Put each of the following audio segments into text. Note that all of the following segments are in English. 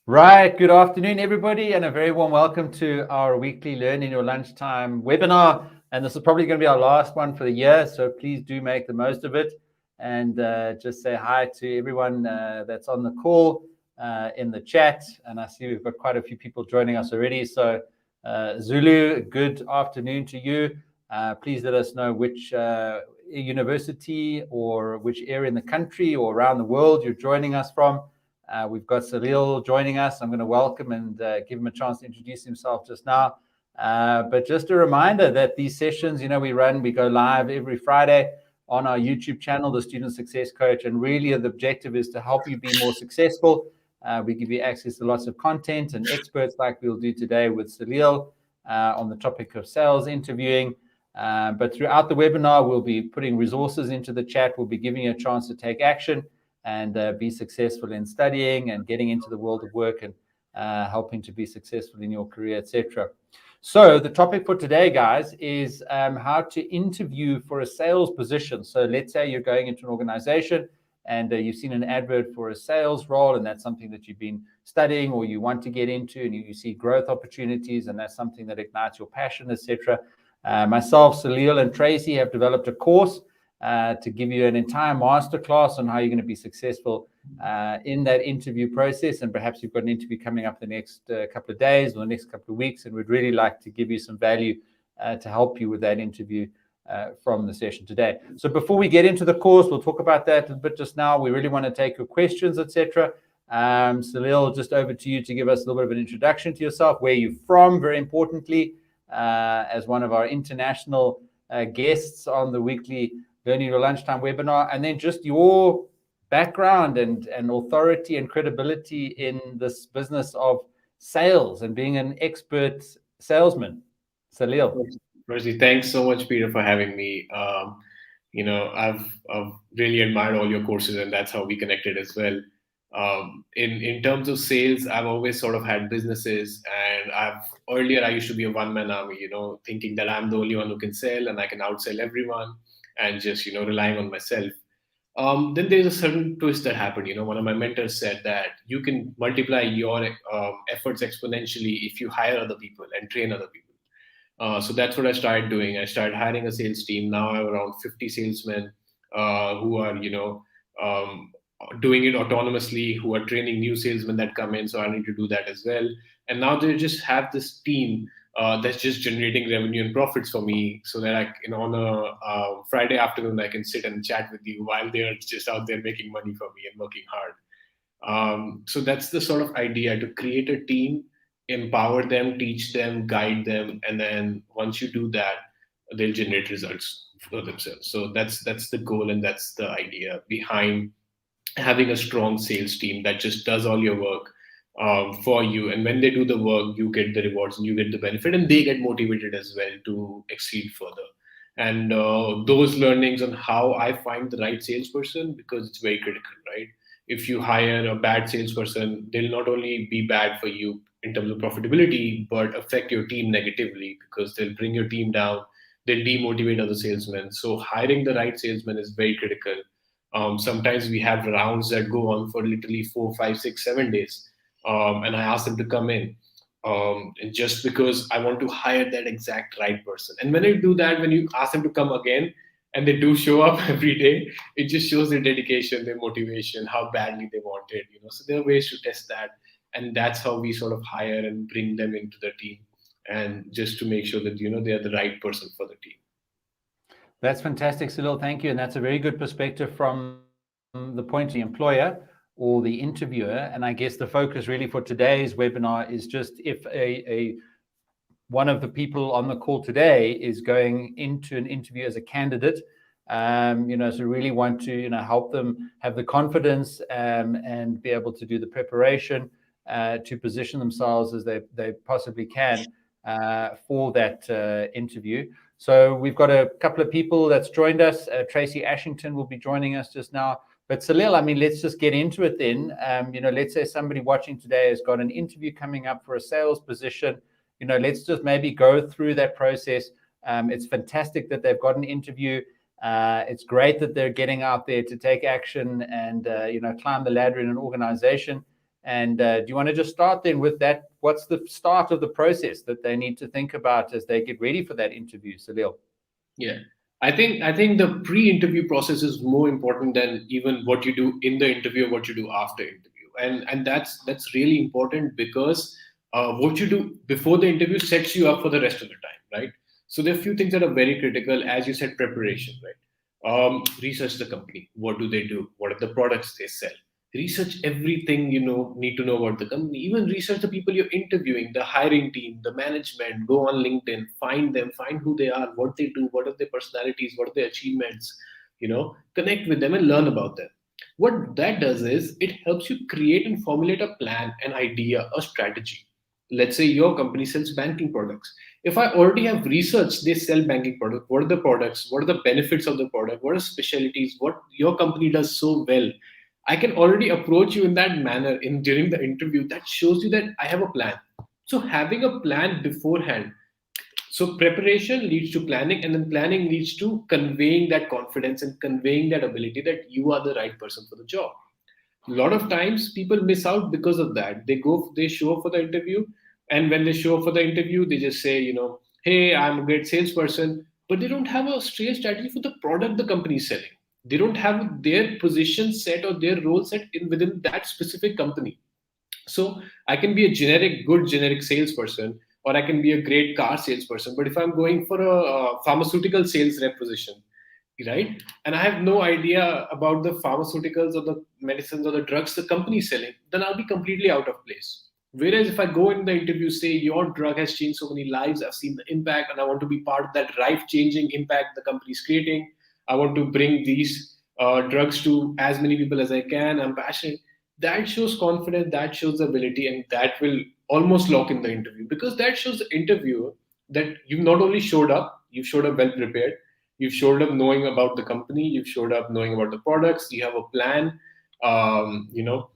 Right. Good afternoon, everybody, and a very warm welcome to our weekly Learn in Your Lunchtime webinar. And this is probably going to be our last one for the year, so please do make the most of it. And just say hi to everyone that's on the call in the chat. And I see we've got quite a few people joining us already. So Zulu, good afternoon to you. Please let us know which university or which area in the country or around the world you're joining us from. We've got Salil joining us. I'm going to welcome and give him a chance to introduce himself just now. But just a reminder that these sessions, we go live every Friday on our YouTube channel, The Student Success Coach. And really the objective is to help you be more successful. We give you access to lots of content and experts like we'll do today with Salil on the topic of sales interviewing. But throughout the webinar, we'll be putting resources into the chat. We'll be giving you a chance to take action and be successful in studying and getting into the world of work and helping to be successful in your career, etc. So the topic for today, guys, is how to interview for a sales position. So let's say you're going into an organization and you've seen an advert for a sales role, and that's something that you've been studying or you want to get into, and you see growth opportunities, and that's something that ignites your passion, etc. Myself, Salil, and Tracey have developed a course to give you an entire masterclass on how you're going to be successful in that interview process. And perhaps you've got an interview coming up the next couple of days or the next couple of weeks, and we'd really like to give you some value to help you with that interview from the session today. So before we get into the course, we'll talk about that a little bit just now. We really want to take your questions, etc. Salil, just over to you to give us a little bit of an introduction to yourself, where you're from, very importantly, as one of our international guests on the weekly Learning Your Lunchtime webinar, and then just your background and authority and credibility in this business of sales and being an expert salesman. Salil. Rosie, thanks so much, Peter, for having me. I've really admired all your courses, and that's how we connected as well. In terms of sales, I've always sort of had businesses, and earlier I used to be a one-man army, thinking that I'm the only one who can sell and I can outsell everyone, and just relying on myself. Then there's a certain twist that happened. One of my mentors said that you can multiply your efforts exponentially if you hire other people and train other people. So that's what I started doing. I started hiring a sales team. Now I have around 50 salesmen who are, doing it autonomously, who are training new salesmen that come in. So I need to do that as well. And now they just have this team that's just generating revenue and profits for me, so that on a Friday afternoon, I can sit and chat with you while they're just out there making money for me and working hard. So that's the sort of idea, to create a team, empower them, teach them, guide them, and then once you do that, they'll generate results for themselves. So that's the goal, and that's the idea behind having a strong sales team that just does all your work for you. And when they do the work, you get the rewards and you get the benefit, and they get motivated as well to exceed further. And those learnings on how I find the right salesperson, because it's very critical, right? If you hire a bad salesperson, they'll not only be bad for you in terms of profitability, but affect your team negatively, because they'll bring your team down, they'll demotivate other salesmen. So hiring the right salesman is very critical. Sometimes we have rounds that go on for literally 4, 5, 6, 7 days, and I ask them to come in, just because I want to hire that exact right person. And when you do that, when you ask them to come again, and they do show up every day, it just shows their dedication, their motivation, how badly they want it. So there are ways to test that, and that's how we sort of hire and bring them into the team, and just to make sure that they are the right person for the team. That's fantastic, Salil. Thank you. And that's a very good perspective from the point of the employer or the interviewer. And I guess the focus really for today's webinar is just if one of the people on the call today is going into an interview as a candidate, so really want to help them have the confidence and be able to do the preparation to position themselves as they possibly can for that interview. So we've got a couple of people that's joined us. Tracey Ashington will be joining us just now. But Salil, let's just get into it then. Let's say somebody watching today has got an interview coming up for a sales position. Let's just maybe go through that process. It's fantastic that they've got an interview. It's great that they're getting out there to take action and, climb the ladder in an organization. And do you want to just start then with that? What's the start of the process that they need to think about as they get ready for that interview, Salil? Yeah. I think the pre-interview process is more important than even what you do in the interview or what you do after interview. And that's really important because what you do before the interview sets you up for the rest of the time, right? So there are a few things that are very critical, as you said, preparation, right? Research the company. What do they do? What are the products they sell? Research everything need to know about the company. Even research the people you're interviewing, the hiring team, the management. Go on LinkedIn, find them, find who they are, what they do, what are their personalities, what are their achievements. Connect with them and learn about them. What that does is it helps you create and formulate a plan, an idea, a strategy. Let's say your company sells banking products. If I already have researched they sell banking products, what are the products, what are the benefits of the product, what are specialties, what your company does so well, I can already approach you in that manner in during the interview. That shows you that I have a plan. So having a plan beforehand. So preparation leads to planning, and then planning leads to conveying that confidence and conveying that ability that you are the right person for the job. A lot of times people miss out because of that. They show up for the interview, and when they show up for the interview, they just say, hey, I'm a great salesperson, but they don't have a straight strategy for the product the company is selling. They don't have their position set or their role set within that specific company. So I can be a good generic salesperson, or I can be a great car salesperson. But if I'm going for a pharmaceutical sales rep position, right? And I have no idea about the pharmaceuticals or the medicines or the drugs the company is selling, then I'll be completely out of place. Whereas if I go in the interview, say your drug has changed so many lives, I've seen the impact, and I want to be part of that life-changing impact the company is creating. I want to bring these drugs to as many people as I can. I'm passionate. That shows confidence, that shows ability, and that will almost lock in the interview, because that shows the interviewer that you've not only showed up, you've showed up well prepared, you've showed up knowing about the company, you've showed up knowing about the products, you have a plan. You know,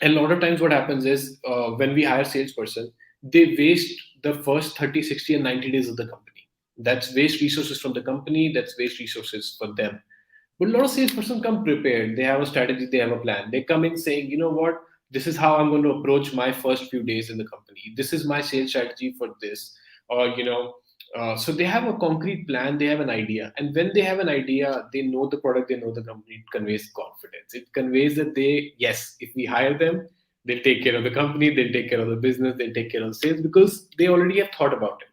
and a lot of times what happens is when we hire salesperson, they waste the first 30, 60, and 90 days of the company. That's waste resources from the company, that's waste resources for them. But a lot of salesperson come prepared. They have a strategy, they have a plan. They come in saying, you know what, this is how I'm going to approach my first few days in the company. This is my sales strategy for this. Or, so they have a concrete plan, they have an idea. And when they have an idea, they know the product, they know the company, it conveys confidence. It conveys that yes, if we hire them, they'll take care of the company, they'll take care of the business, they'll take care of the sales, because they already have thought about it.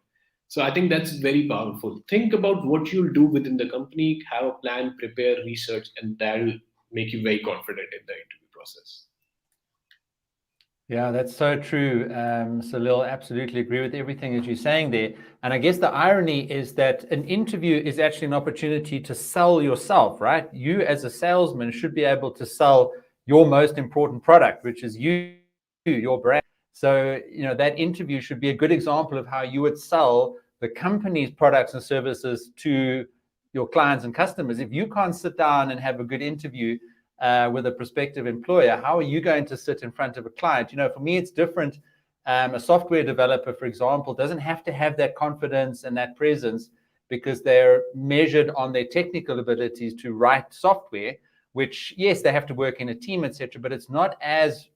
So I think that's very powerful. Think about what you'll do within the company, have a plan, prepare, research, and that'll make you very confident in the interview process. Yeah, that's so true. Salil, absolutely agree with everything that you're saying there. And I guess the irony is that an interview is actually an opportunity to sell yourself, right? You as a salesman should be able to sell your most important product, which is your brand. So, that interview should be a good example of how you would sell the company's products and services to your clients and customers. If you can't sit down and have a good interview with a prospective employer, how are you going to sit in front of a client? For me, it's different. A software developer, for example, doesn't have to have that confidence and that presence, because they're measured on their technical abilities to write software, which, yes, they have to work in a team, etc., but it's not as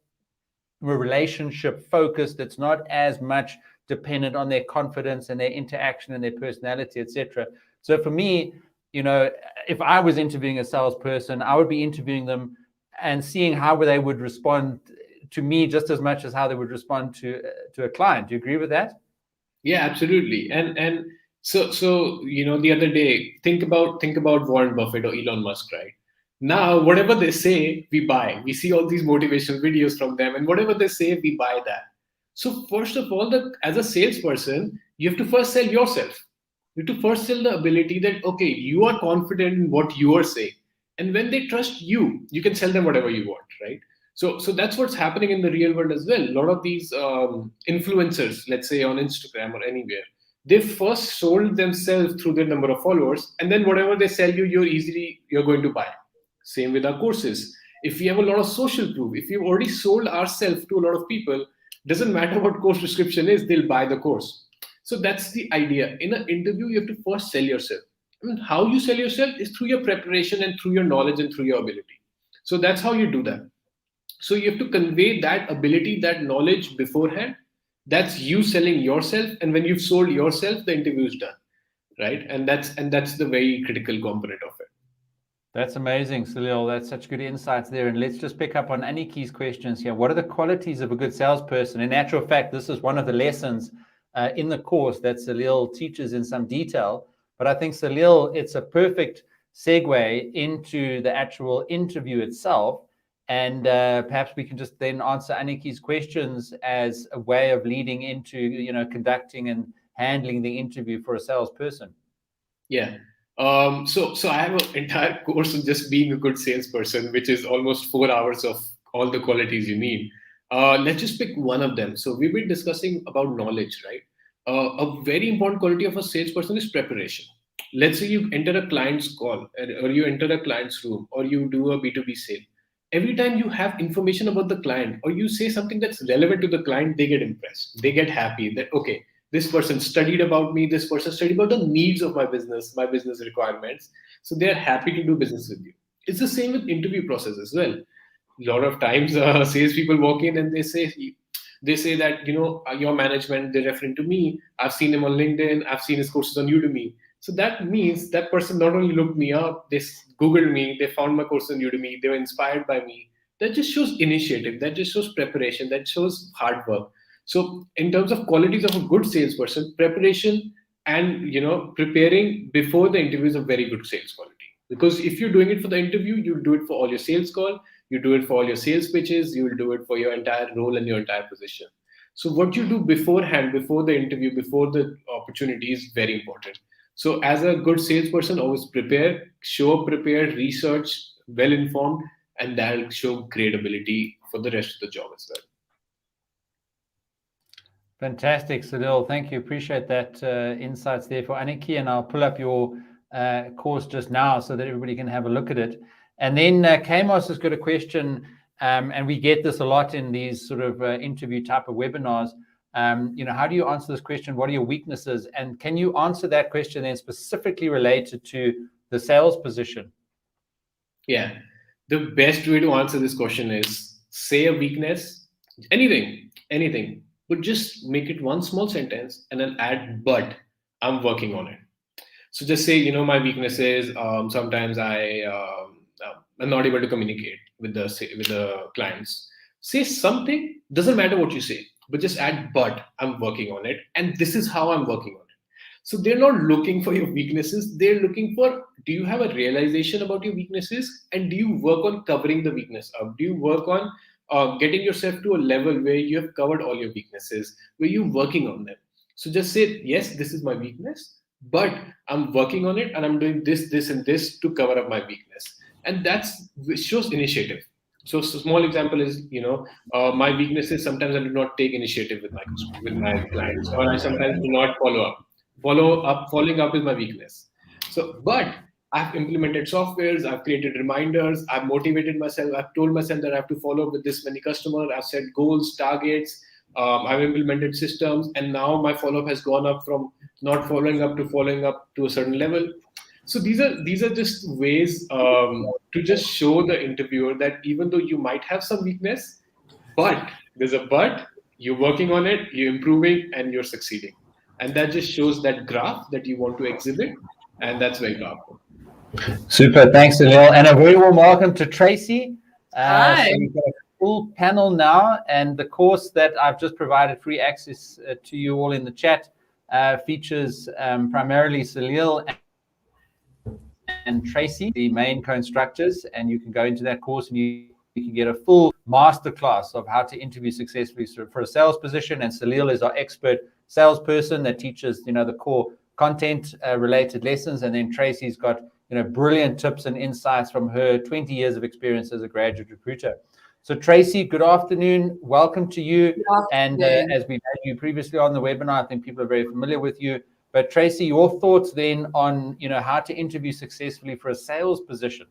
relationship focused. It's not as much dependent on their confidence and their interaction and their personality, etc. So for me, if I was interviewing a salesperson, I would be interviewing them and seeing how they would respond to me just as much as how they would respond to a client. Do you agree with that? Yeah, absolutely. And so the other day, think about Warren Buffett or Elon Musk, right? Now, whatever they say, we buy. We see all these motivational videos from them, and whatever they say, we buy that. So first of all, as a salesperson, you have to first sell yourself. You have to first sell the ability that, okay, you are confident in what you are saying. And when they trust you, you can sell them whatever you want, right? So that's what's happening in the real world as well. A lot of these influencers, let's say on Instagram or anywhere, they first sold themselves through their number of followers, and then whatever they sell you, you're going to buy. Same with our courses. If we have a lot of social proof, if we've already sold ourselves to a lot of people, doesn't matter what course description is, they'll buy the course. So that's the idea. In an interview, you have to first sell yourself. How you sell yourself is through your preparation and through your knowledge and through your ability. So that's how you do that. So you have to convey that ability, that knowledge beforehand. That's you selling yourself, and when you've sold yourself, the interview is done, right? And that's the very critical component of it. That's amazing, Salil. That's such good insights there. And let's just pick up on Aniki's questions here. What are the qualities of a good salesperson? In actual fact, this is one of the lessons in the course that Salil teaches in some detail. But I think, Salil, it's a perfect segue into the actual interview itself. And perhaps we can just then answer Aniki's questions as a way of leading into, conducting and handling the interview for a salesperson. Yeah. So I have an entire course on just being a good salesperson, which is almost 4 hours of all the qualities you need. Let's just pick one of them. So we've been discussing about knowledge, right? A very important quality of a salesperson is preparation. Let's say you enter a client's call, or you enter a client's room, or you do a B2B sale. Every time you have information about the client, or you say something that's relevant to the client, they get impressed. They get happy that, okay, this person studied about me, this person studied about the needs of my business requirements. So they're happy to do business with you. It's the same with interview process as well. A lot of times salespeople walk in and they say that, your management, they're referring to me. I've seen him on LinkedIn. I've seen his courses on Udemy. So that means that person not only looked me up, they Googled me, they found my course on Udemy, they were inspired by me. That just shows initiative. That just shows preparation. That shows hard work. So in terms of qualities of a good salesperson, preparation and preparing before the interview is a very good sales quality. Because if you're doing it for the interview, you'll do it for all your sales call, you do it for all your sales pitches, you will do it for your entire role and your entire position. So what you do beforehand, before the interview, before the opportunity is very important. So as a good salesperson, always prepare, show up prepared, research, well informed, and that'll show great ability for the rest of the job as well. Fantastic, Salil. Thank you. Appreciate that insights there for Aniki. And I'll pull up your course just now so that everybody can have a look at it. And then Kamos has got a question, and we get this a lot in these sort of interview type of webinars. How do you answer this question? What are your weaknesses? And can you answer that question then specifically related to the sales position? Yeah. The best way to answer this question is say a weakness, anything, but just make it one small sentence and then add, but I'm working on it. So just say, my weakness is sometimes I'm not able to communicate with the clients. Say something, doesn't matter what you say, but just add, but I'm working on it. And this is how I'm working on it. So they're not looking for your weaknesses. They're looking for, do you have a realization about your weaknesses? And do you work on covering the weakness up? Do you work on getting yourself to a level where you have covered all your weaknesses, where you're working on them? So just say, yes, this is my weakness, but I'm working on it and I'm doing this, this, and this to cover up my weakness. And which shows initiative. So small example is, my weakness is sometimes I do not take initiative with my clients, or I sometimes do not follow up. Following up is my weakness. So, but I've implemented softwares, I've created reminders, I've motivated myself, I've told myself that I have to follow up with this many customers, I've set goals, targets, I've implemented systems, and now my follow-up has gone up from not following up to a certain level. So these are just ways to just show the interviewer that even though you might have some weakness, but there's a but, you're working on it, you're improving, and you're succeeding. And that just shows that graph that you want to exhibit, and that's very powerful. Super, thanks, Salil, and a very warm welcome to Tracey. Hi. So we've got a full panel now, and the course that I've just provided free access to you all in the chat features primarily Salil and Tracey, the main co-instructors, and you can go into that course and you can get a full masterclass of how to interview successfully for a sales position. And Salil is our expert salesperson that teaches, the core content related lessons. And then Tracey's got, brilliant tips and insights from her 20 years of experience as a graduate recruiter. So Tracey, good afternoon. Welcome to you. And as we had you previously on the webinar, I think people are very familiar with you. But Tracey, your thoughts then on, how to interview successfully for a sales position?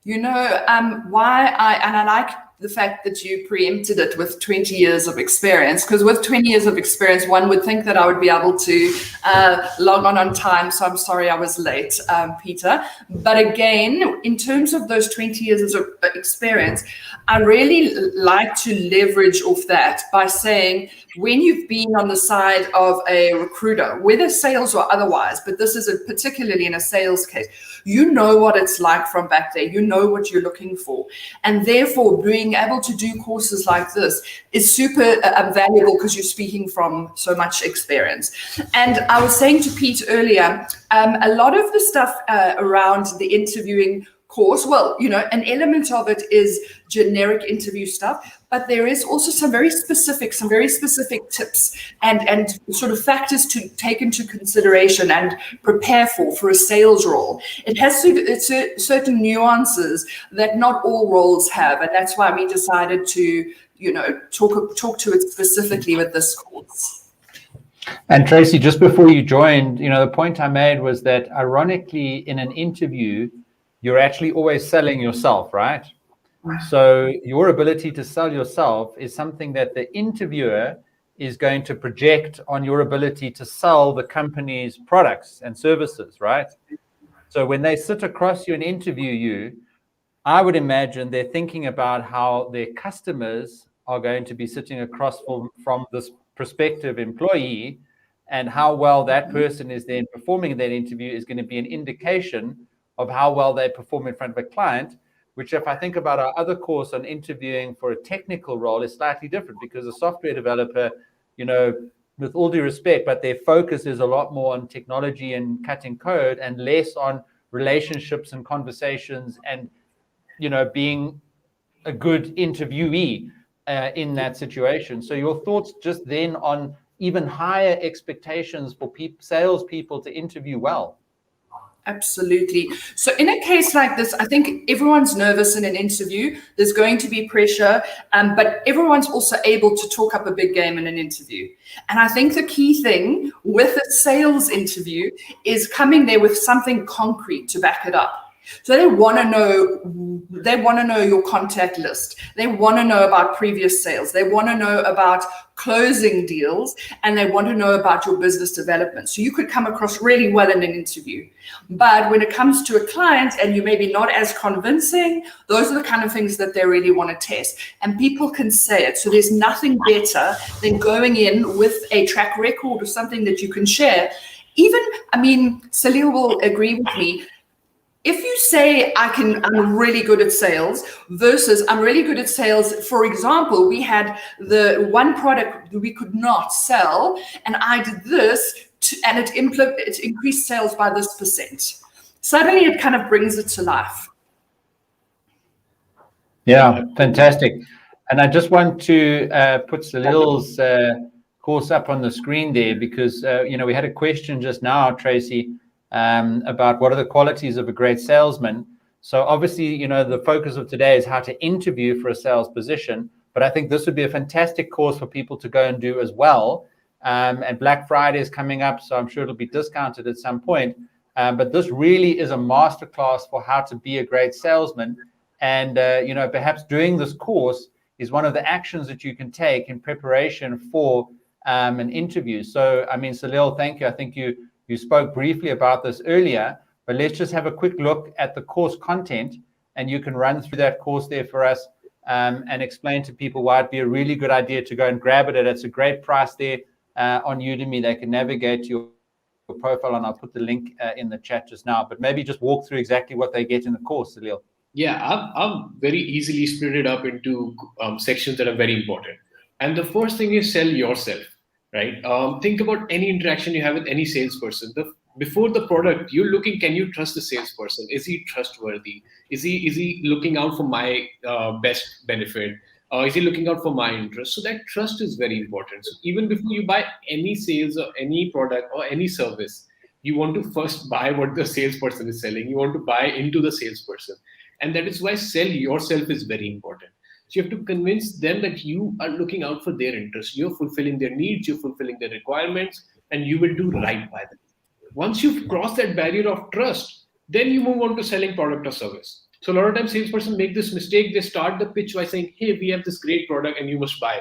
Why I like the fact that you preempted it with 20 years of experience, because with 20 years of experience, one would think that I would be able to log on time. So I'm sorry I was late, Peter. But again, in terms of those 20 years of experience, I really like to leverage off that by saying, when you've been on the side of a recruiter, whether sales or otherwise, but this is particularly in a sales case, you know what it's like from back there, you know what you're looking for. And therefore, being able to do courses like this is super valuable, because you're speaking from so much experience. And I was saying to Pete earlier, a lot of the stuff around the interviewing course, well, you know, an element of it is generic interview stuff, but there is also some very specific tips and sort of factors to take into consideration and prepare for a sales role. It has certain nuances that not all roles have, and that's why we decided to, you know, talk to it specifically with this course. And Tracey, just before you joined, you know, the point I made was that ironically, in an interview, you're actually always selling yourself, right? So your ability to sell yourself is something that the interviewer is going to project on your ability to sell the company's products and services, right? So when they sit across you and interview you, I would imagine they're thinking about how their customers are going to be sitting across from this prospective employee, and how well that person is then performing in that interview is going to be an indication of how well they perform in front of a client, which, if I think about our other course on interviewing for a technical role, is slightly different, because a software developer, you know, with all due respect, but their focus is a lot more on technology and cutting code and less on relationships and conversations and, you know, being a good interviewee in that situation. So your thoughts just then on even higher expectations for salespeople to interview well? Absolutely. So in a case like this, I think everyone's nervous in an interview. There's going to be pressure, but everyone's also able to talk up a big game in an interview. And I think the key thing with a sales interview is coming there with something concrete to back it up. So they want to know your contact list. They want to know about previous sales. They want to know about closing deals, and they want to know about your business development. So you could come across really well in an interview. But when it comes to a client and you maybe not as convincing, those are the kind of things that they really want to test. And people can say it. So there's nothing better than going in with a track record or something that you can share. Even, I mean, Salil will agree with me. If you say I'm really good at sales versus I'm really good at sales, for example, we had the one product we could not sell, and I did this, and it increased sales by this %. Suddenly, it kind of brings it to life. Yeah, fantastic. And I just want to put Salil's course up on the screen there, because you know, we had a question just now, Tracey, about what are the qualities of a great salesman. So obviously, you know, the focus of today is how to interview for a sales position, but I think this would be a fantastic course for people to go and do as well. And Black Friday is coming up, so I'm sure it'll be discounted at some point. But this really is a masterclass for how to be a great salesman. And, you know, perhaps doing this course is one of the actions that you can take in preparation for an interview. So, I mean, Salil, thank you. I think you spoke briefly about this earlier, but let's just have a quick look at the course content, and you can run through that course there for us and explain to people why it'd be a really good idea to go and grab it. It's a great price there on Udemy. They can navigate to your profile, and I'll put the link in the chat just now, but maybe just walk through exactly what they get in the course, Salil. Yeah, I've very easily split it up into sections that are very important. And the first thing is sell yourself. Right? Think about any interaction you have with any salesperson. Before the product, you're looking, can you trust the salesperson? Is he trustworthy? Is he looking out for my best benefit? Is he looking out for my interest? So that trust is very important. So even before you buy any sales or any product or any service, you want to first buy what the salesperson is selling. You want to buy into the salesperson. And that is why sell yourself is very important. So you have to convince them that you are looking out for their interests. You're fulfilling their needs, you're fulfilling their requirements, and you will do right by them. Once you've crossed that barrier of trust, then you move on to selling product or service. So a lot of times salesperson make this mistake. They start the pitch by saying, hey, we have this great product and you must buy.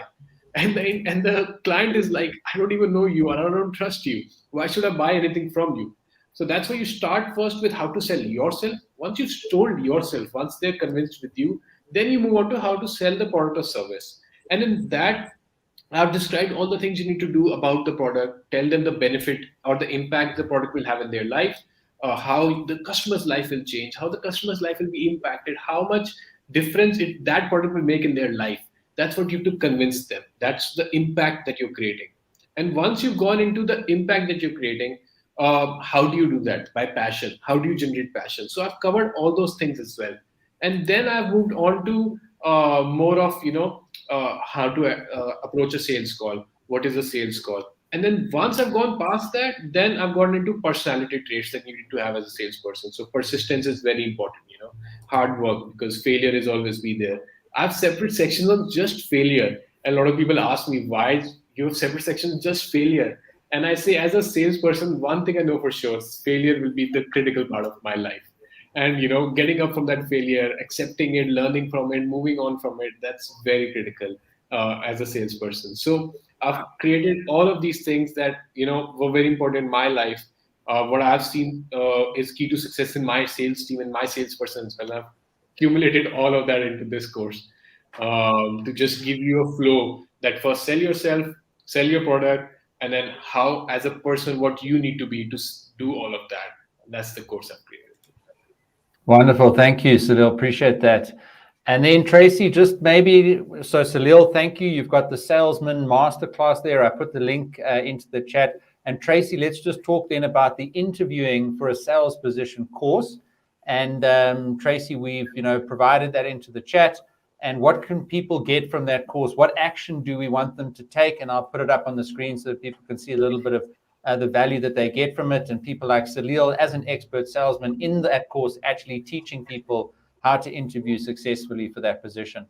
And the client is like, I don't even know you and I don't trust you. Why should I buy anything from you? So that's why you start first with how to sell yourself. Once you've told yourself, once they're convinced with you, then you move on to how to sell the product or service. And in that, I've described all the things you need to do about the product, tell them the benefit or the impact the product will have in their life, how the customer's life will change, how the customer's life will be impacted, how much difference that product will make in their life. That's what you have to convince them. That's the impact that you're creating. And once you've gone into the impact that you're creating, how do you do that? By passion. How do you generate passion? So I've covered all those things as well. And then I've moved on to more of, how to approach a sales call. What is a sales call? And then once I've gone past that, then I've gone into personality traits that you need to have as a salesperson. So persistence is very important, hard work, because failure is always be there. I have separate sections on just failure. And a lot of people ask me, why you have separate sections on just failure? And I say, as a salesperson, one thing I know for sure, failure will be the critical part of my life. And getting up from that failure, accepting it, learning from it, moving on from it, that's very critical as a salesperson. So I've created all of these things that were very important in my life. What I've seen is key to success in my sales team and my salespersons. And I've accumulated all of that into this course to just give you a flow that first sell yourself, sell your product, and then how, as a person, what you need to be to do all of that. That's the course I've created. Wonderful. Thank you, Salil. Appreciate that. And then Tracey, just maybe, so Salil, thank you. You've got the Salesman Masterclass there. I put the link into the chat. And Tracey, let's just talk then about the interviewing for a sales position course. And Tracey, we've provided that into the chat. And what can people get from that course? What action do we want them to take? And I'll put it up on the screen so that people can see a little bit of the value that they get from it. And people like Salil, as an expert salesman in that course, actually teaching people how to interview successfully for that position.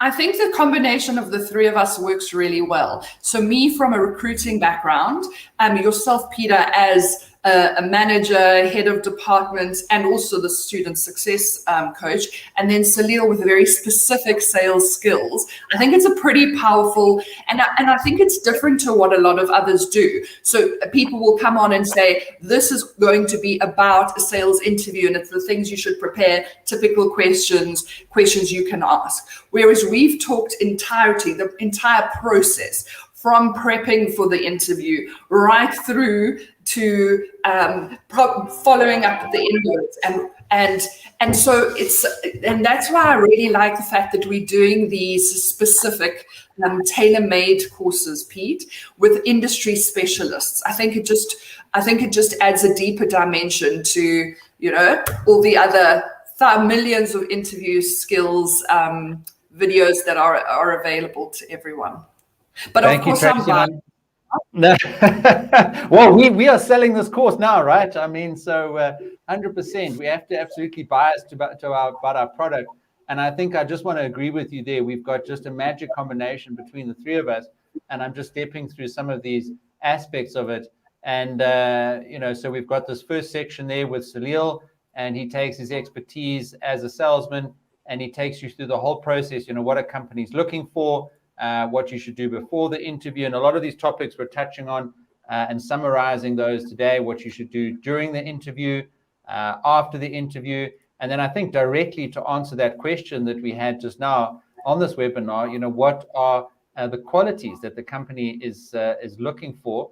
I think the combination of the three of us works really well. So me from a recruiting background, yourself, Peter, as a manager, head of department, and also the student success coach, and then Salil with very specific sales skills. I think it's a pretty powerful, and I think it's different to what a lot of others do. So people will come on and say, this is going to be about a sales interview, and it's the things you should prepare, typical questions you can ask. Whereas we've talked the entire process, from prepping for the interview right through to following up at the end, and so that's why I really like the fact that we're doing these specific tailor-made courses, Pete, with industry specialists. I think it just adds a deeper dimension to all the other millions of interview skills videos that are available to everyone. But of course, I'm buying. No. Well, we are selling this course now, right? I mean, so 100%. We have to absolutely bias about our product. And I think I just want to agree with you there. We've got just a magic combination between the three of us. And I'm just stepping through some of these aspects of it. And, so we've got this first section there with Salil, and he takes his expertise as a salesman, and he takes you through the whole process, what a company's looking for, what you should do before the interview. And a lot of these topics we're touching on and summarizing those today, what you should do during the interview, after the interview. And then I think directly to answer that question that we had just now on this webinar, what are the qualities that the company is looking for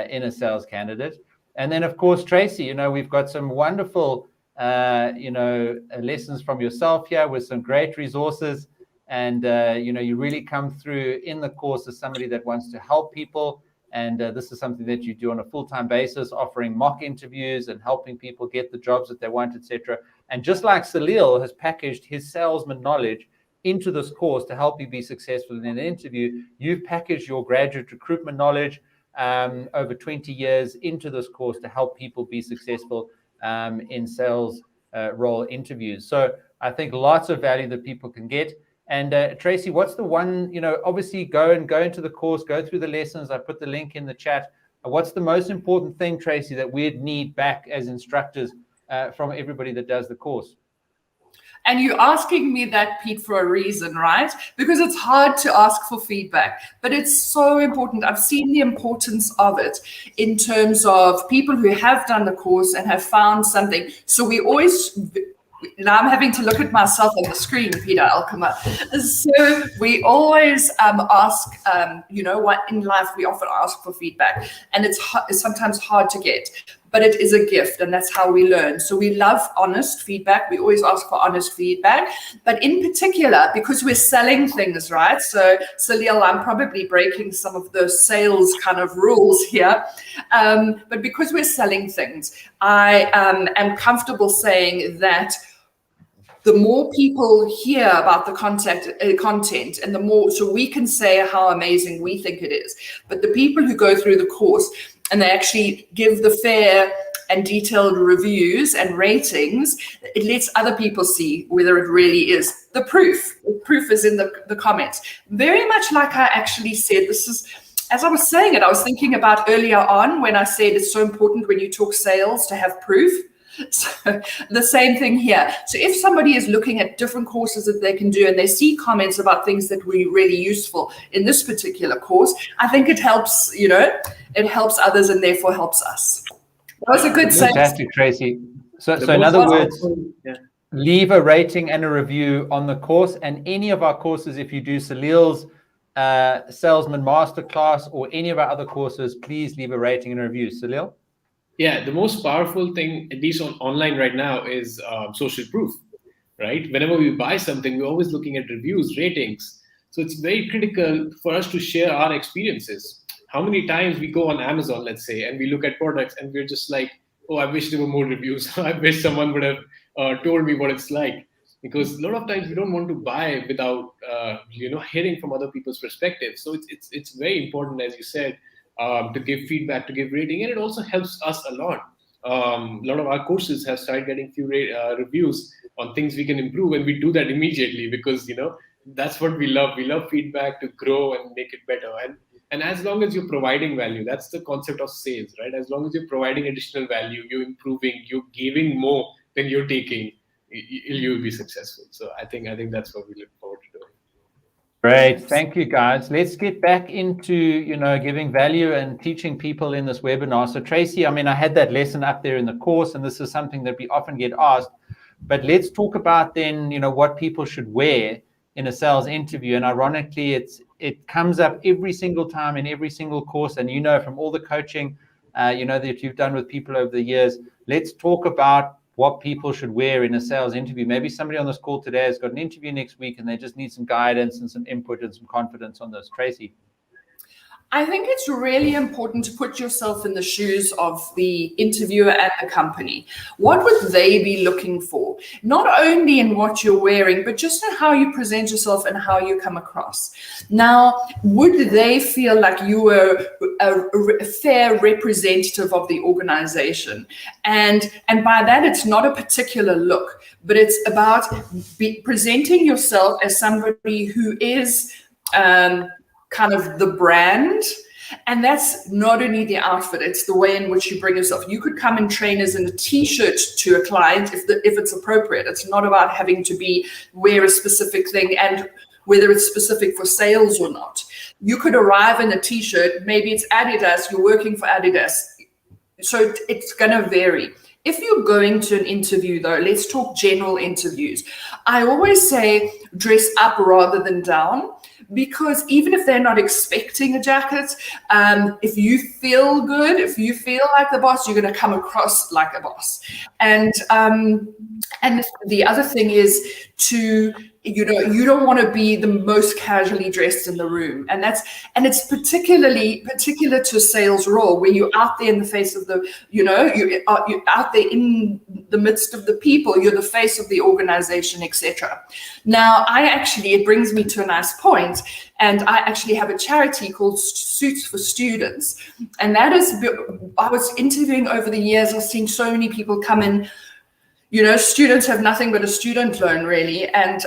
in a sales candidate. And then, of course, Tracey, we've got some wonderful, lessons from yourself here with some great resources. And, you really come through in the course as somebody that wants to help people. And this is something that you do on a full-time basis, offering mock interviews and helping people get the jobs that they want, etc. And just like Salil has packaged his salesman knowledge into this course to help you be successful in an interview, you've packaged your graduate recruitment knowledge over 20 years into this course to help people be successful in sales role interviews. So I think lots of value that people can get. And Tracey, what's the one, obviously go into the course, go through the lessons. I put the link in the chat. What's the most important thing, Tracey, that we'd need back as instructors from everybody that does the course? And you're asking me that, Pete, for a reason, right? Because it's hard to ask for feedback, but it's so important. I've seen the importance of it in terms of people who have done the course and have found something. So we always, now I'm having to look at myself on the screen, Peter, I'll come up. So we always ask, what in life we often ask for feedback, and it's sometimes hard to get, but it is a gift, and that's how we learn. So we love honest feedback. We always ask for honest feedback, but in particular, because we're selling things, right? So Salil, I'm probably breaking some of the sales kind of rules here, but because we're selling things, I am comfortable saying that the more people hear about the content and the more, so we can say how amazing we think it is, but the people who go through the course and they actually give the fair and detailed reviews and ratings, it lets other people see whether it really is. The proof is in the comments. Very much like I actually said, this is, as I was saying it, I was thinking about earlier on when I said it's so important when you talk sales to have proof. So the same thing here. So if somebody is looking at different courses that they can do and they see comments about things that were really useful in this particular course, I think it helps, it helps others and therefore helps us. That was a good sentence. Fantastic, Tracy. So in other words, leave a rating and a review on the course, and any of our courses, if you do Salil's Salesman Masterclass or any of our other courses, please leave a rating and a review. Salil? Yeah, the most powerful thing, at least online right now, is social proof, right? Whenever we buy something, we're always looking at reviews, ratings. So it's very critical for us to share our experiences. How many times we go on Amazon, let's say, and we look at products and we're just like, oh, I wish there were more reviews. I wish someone would have told me what it's like. Because a lot of times we don't want to buy without, hearing from other people's perspectives. So it's very important, as you said, to give feedback, to give rating, and it also helps us a lot. A lot of our courses have started getting few reviews on things we can improve, and we do that immediately because that's what we love. We love feedback to grow and make it better. And as long as you're providing value, that's the concept of sales, right? As long as you're providing additional value, you're improving, you're giving more than you're taking, you'll be successful. So I think that's what we look forward to doing. Great. Thank you, guys. Let's get back into, giving value and teaching people in this webinar. So Tracy, I had that lesson up there in the course, and this is something that we often get asked, but let's talk about then, what people should wear in a sales interview. And ironically, it comes up every single time in every single course. And from all the coaching, that you've done with people over the years, let's talk about what people should wear in a sales interview. Maybe somebody on this call today has got an interview next week and they just need some guidance and some input and some confidence on this. Tracy? I think it's really important to put yourself in the shoes of the interviewer and the company. What would they be looking for? Not only in what you're wearing, but just in how you present yourself and how you come across. Now, would they feel like you were a fair representative of the organization? And by that, it's not a particular look, but it's about presenting yourself as somebody who is kind of the brand. And that's not only the outfit, it's the way in which you bring yourself. You could come in trainers in a t-shirt to a client if it's appropriate. It's not about having to wear a specific thing and whether it's specific for sales or not. You could arrive in a t-shirt, maybe it's Adidas, you're working for Adidas. So it's gonna vary. If you're going to an interview though, let's talk general interviews. I always say dress up rather than down, because even if they're not expecting a jacket, if you feel good, if you feel like the boss, you're going to come across like a boss. And the other thing is you don't want to be the most casually dressed in the room, and it's particular to a sales role where you're out there in the face of you're out there in the midst of the people, you're the face of the organization, etc. Now, it brings me to a nice point, and I actually have a charity called Suits for Students, and that is, I was interviewing over the years, I've seen so many people come in. Students have nothing but a student loan, really. And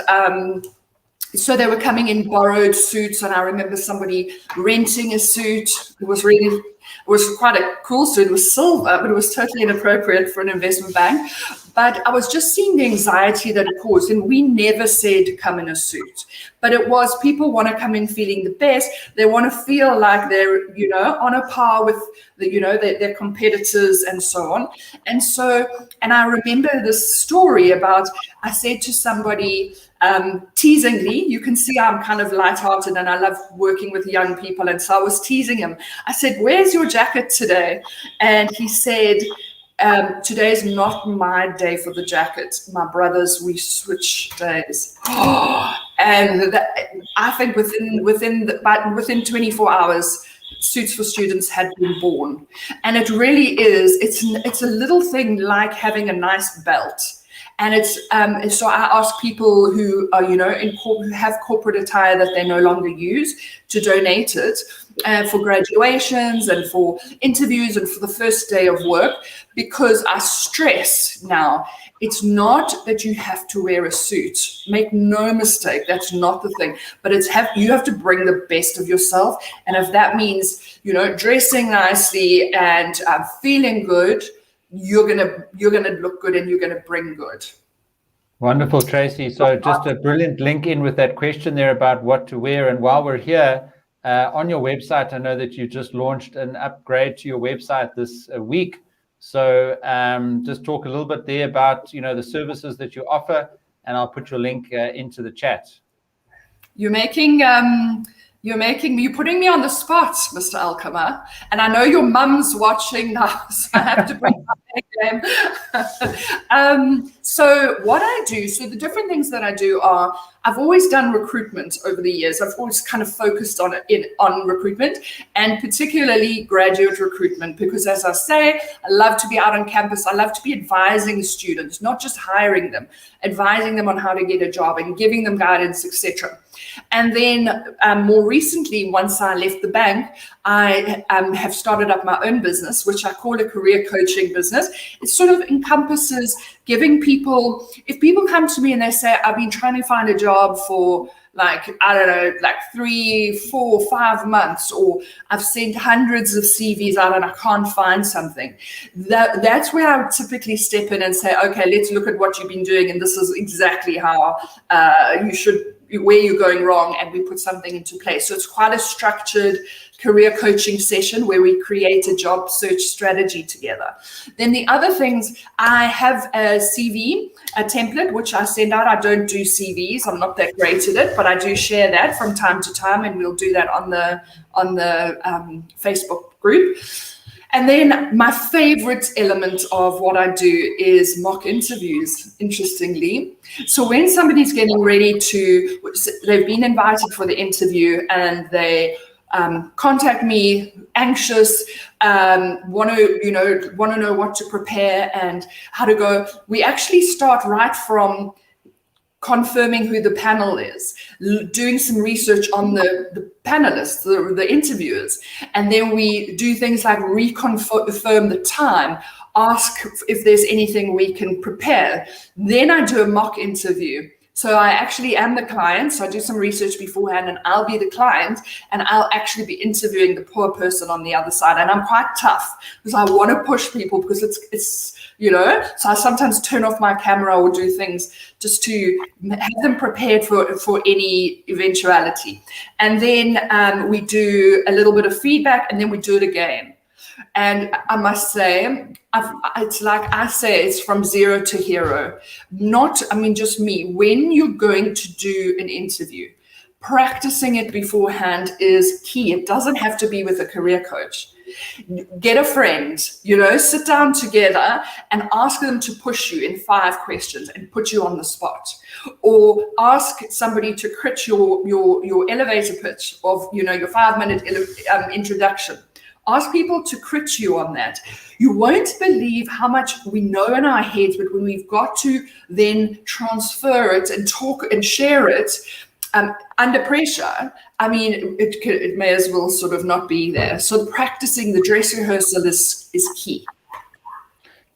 So they were coming in borrowed suits, and I remember somebody renting a suit. It was quite a cool suit. It was silver, but it was totally inappropriate for an investment bank. But I was just seeing the anxiety that it caused, and we never said come in a suit. But it was people want to come in feeling the best. They want to feel like they're, on a par with their competitors and so on. And I remember this story about, I said to somebody, teasingly, you can see I'm kind of lighthearted and I love working with young people. And so I was teasing him. I said, "Where's your jacket today?" And he said, "Today is not my day for the jacket. My brothers, we switch days." And I think within 24 hours, Suits for Students had been born. And it really is, it's a little thing like having a nice belt. And it's so I ask people who are, who have corporate attire that they no longer use to donate it for graduations and for interviews and for the first day of work, because I stress now, it's not that you have to wear a suit. Make no mistake, that's not the thing. But you have to bring the best of yourself. And if that means, dressing nicely and feeling good, you're gonna look good and you're gonna bring good. Wonderful, Tracy. So just a brilliant link in with that question there about what to wear. And while we're here, on your website, I know that you just launched an upgrade to your website this week. So just talk a little bit there about the services that you offer, and I'll put your link into the chat. You're putting me on the spot, Mr. Alkama, and I know your mum's watching now, so I have to bring my game. So what I do, so the different things that I do are, I've always done recruitment over the years. I've always kind of focused on recruitment, and particularly graduate recruitment, because as I say, I love to be out on campus. I love to be advising students, not just hiring them, advising them on how to get a job and giving them guidance, etc. And then more recently, once I left the bank, I have started up my own business, which I call a career coaching business. It sort of encompasses giving people, if people come to me and they say, "I've been trying to find a job for 3, 4, 5 months, or I've sent hundreds of CVs out and I can't find something." That's where I would typically step in and say, "Okay, let's look at what you've been doing, and this is exactly how where you're going wrong," and we put something into place. So it's quite a structured career coaching session where we create a job search strategy together. Then the other things, I have a CV, a template, which I send out. I don't do CVs. I'm not that great at it, but I do share that from time to time, and we'll do that on the Facebook group. And then my favorite element of what I do is mock interviews, interestingly. So when somebody's getting ready they've been invited for the interview and they contact me, anxious, want to know what to prepare and how to go. We actually start right from confirming who the panel is, doing some research on the panelists, the interviewers, and then we do things like reconfirm the time, ask if there's anything we can prepare. Then I do a mock interview. So I actually am the client, so I do some research beforehand, and I'll be the client, and I'll actually be interviewing the poor person on the other side. And I'm quite tough because I want to push people, because it's so I sometimes turn off my camera or do things just to have them prepared for any eventuality. And then we do a little bit of feedback, and then we do it again. And I must say, it's like I say, it's from zero to hero. Just me. When you're going to do an interview, practicing it beforehand is key. It doesn't have to be with a career coach. Get a friend, sit down together and ask them to push you in 5 questions and put you on the spot. Or ask somebody to crit your elevator pitch of, your 5-minute introduction. Ask people to crit you on that. You won't believe how much we know in our heads, but when we've got to then transfer it and talk and share it under pressure, it may as well sort of not be there. So practicing the dress rehearsal is key.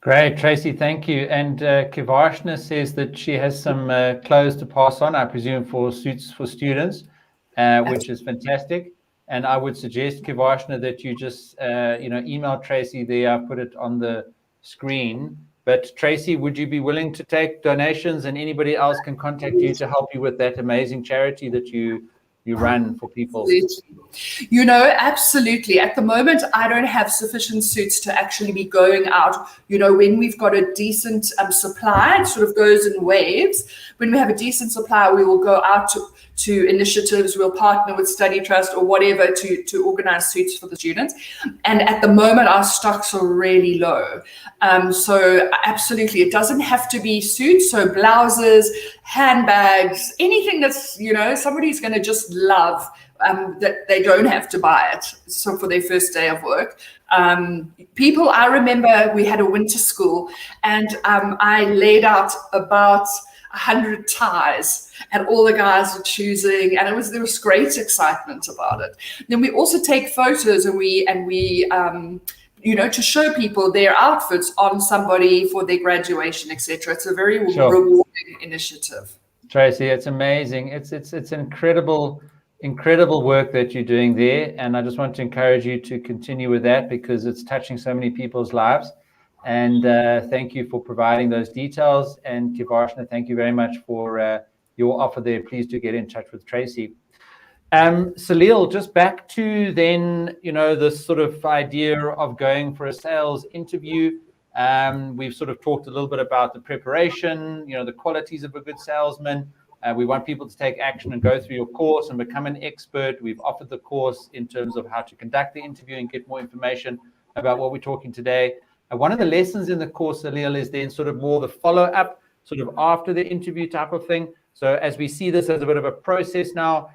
Great, Tracy, thank you. And Kivarshna says that she has some clothes to pass on, I presume, for suits for students, which is fantastic. And I would suggest, Kivarshna, that you just email Tracy there. I put it on the screen. But Tracy, would you be willing to take donations, and anybody else can contact you to help you with that amazing charity that you run for people? Absolutely. At the moment, I don't have sufficient suits to actually be going out. When we've got a decent supply, it sort of goes in waves. When we have a decent supply, we will go out to initiatives. We'll partner with Study Trust or whatever to organize suits for the students. And at the moment, our stocks are really low. So absolutely, it doesn't have to be suits. So blouses, handbags, anything that's, somebody's going to just love, that they don't have to buy it. So for their first day of work. I remember we had a winter school, and I laid out about 100 ties, and all the guys were choosing, and there was great excitement about it. Then we also take photos, and we to show people their outfits on somebody for their graduation, etc. It's a very rewarding initiative. Tracy, it's amazing. It's incredible work that you're doing there, and I just want to encourage you to continue with that, because it's touching so many people's lives. And thank you for providing those details. And Kivarshna, thank you very much for your offer there. Please do get in touch with Tracy. Salil, just back to then, this sort of idea of going for a sales interview. We've sort of talked a little bit about the preparation, the qualities of a good salesman. We want people to take action and go through your course and become an expert. We've offered the course in terms of how to conduct the interview and get more information about what we're talking today. One of the lessons in the course, Salil, is then sort of more the follow-up, sort of after the interview type of thing. So as we see this as a bit of a process now,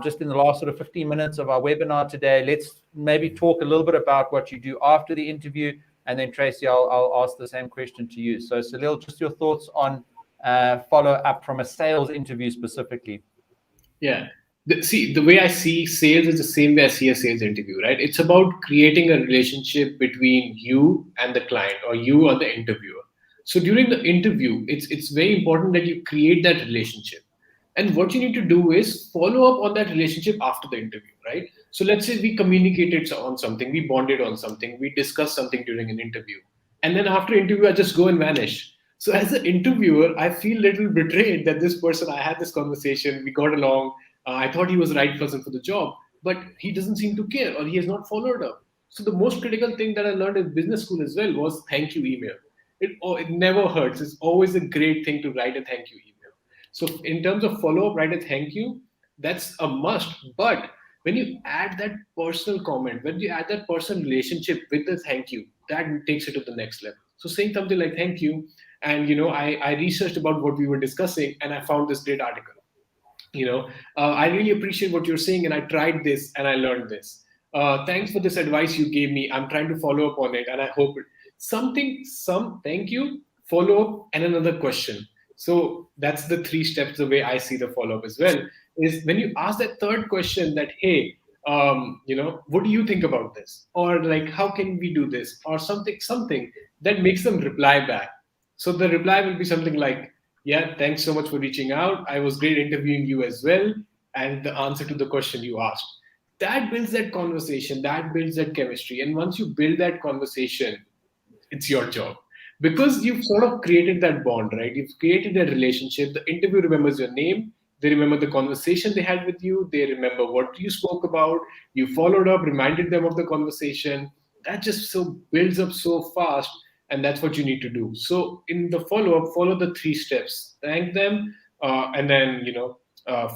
just in the last sort of 15 minutes of our webinar today, let's maybe talk a little bit about what you do after the interview. And then Tracy, I'll ask the same question to you. So Salil, just your thoughts on follow up from a sales interview specifically. Yeah. The way I see sales is the same way I see a sales interview, right? It's about creating a relationship between you and the client, or you and the interviewer. So during the interview, it's very important that you create that relationship. And what you need to do is follow up on that relationship after the interview, right? So let's say we communicated on something, we bonded on something, we discussed something during an interview. And then after interview, I just go and vanish. So as an interviewer, I feel a little betrayed that this person, I had this conversation, we got along, I thought he was the right person for the job, but he doesn't seem to care, or he has not followed up. So the most critical thing that I learned in business school as well was thank you email. It never hurts. It's always a great thing to write a thank you email. So in terms of follow-up, write a thank you. That's a must. But when you add that personal comment, when you add that personal relationship with the thank you, that takes it to the next level. So saying something like thank you, and I researched about what we were discussing, and I found this great article. I really appreciate what you're saying, and I tried this and I learned this. Thanks for this advice you gave me. I'm trying to follow up on it, and I hope thank you, follow up, and another question. So that's the 3 steps, the way I see the follow-up as well, is when you ask that third question that, hey, what do you think about this? Or like, how can we do this? Or something that makes them reply back. So the reply will be something like, yeah, thanks so much for reaching out. I was great interviewing you as well. And the answer to the question you asked. That builds that conversation, that builds that chemistry. And once you build that conversation, it's your job. Because you've sort of created that bond, right? You've created that relationship. The interview remembers your name. They remember the conversation they had with you. They remember what you spoke about. You followed up, reminded them of the conversation. That just builds up so fast. And that's what you need to do. So in the follow-up, follow the 3 steps. Thank them, and then,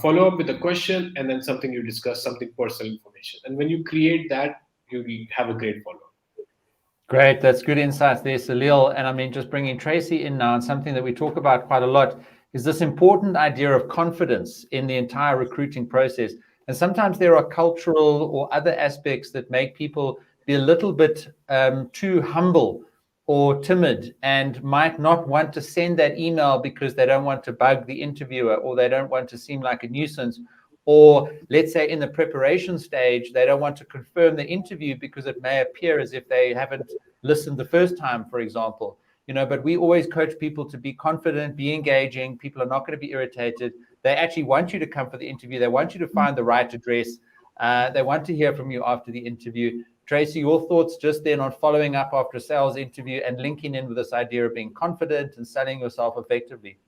follow up with a question, and then something you discuss, something personal information. And when you create that, you have a great follow-up. Great, that's good insights there, Salil. And I mean, just bringing Tracy in now, and something that we talk about quite a lot is this important idea of confidence in the entire recruiting process. And sometimes there are cultural or other aspects that make people be a little bit too humble or timid, and might not want to send that email because they don't want to bug the interviewer, or they don't want to seem like a nuisance. Or let's say in the preparation stage, they don't want to confirm the interview because it may appear as if they haven't listened the first time, for example. but we always coach people to be confident, be engaging. People are not going to be irritated. They actually want you to come for the interview. They want you to find the right address. They want to hear from you after the interview. Tracey, your thoughts just then on following up after a sales interview and linking in with this idea of being confident and selling yourself effectively?